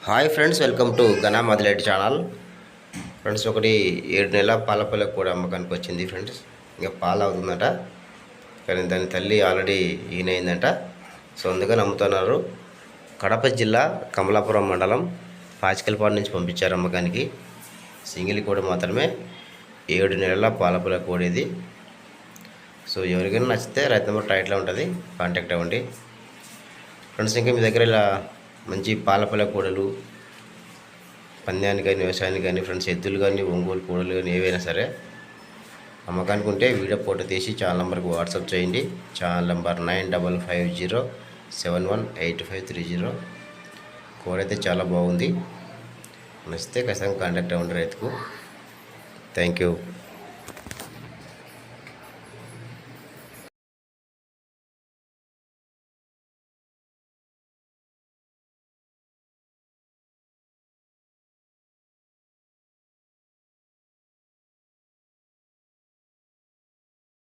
Hi friends, welcome to Ghana Madileti channel. Friends, ఒకటి 7 నెలల పాల పిల్ల కూడా అమ్మకానికి వచ్చింది ఫ్రెండ్స్. ఇంకా పాలు అవుతుందట, కానీ దాని తల్లి ఆల్రెడీ ఈనైందంట. సో అందుకని అమ్ముతున్నారు. కడప జిల్లా కమలాపురం మండలం పాచికలపాడు నుంచి పంపించారు అమ్మకానికి. సింగిల్ కోడి మాత్రమే, 7 నెలల పాల పిల్ల కోడి ఇది. సో ఎవరికైనా నచ్చితే రైతు నెంబర్ టైట్లో ఉంటుంది, కాంటాక్ట్ అవ్వండి ఫ్రెండ్స్. ఇంకా మీ దగ్గర ఇలా మంచి పాలపిల్ల కోడలు, పందానికి కానీ వ్యవసాయానికి కానీ ఫ్రెండ్స్, ఎద్దులు కానీ ఒంగోలు కోడలు కానీ ఏవైనా సరే అమ్మకానికి ఉంటే వీడియో ఫోటో తీసి ఛానల్ నెంబర్కి వాట్సాప్ చేయండి. Channel number 9550718530. కోడ్ అయితే చాలా బాగుంది, నచ్చితే ఖచ్చితంగా కాంటాక్ట్ అవ్వండి రైతుకు. Thank you.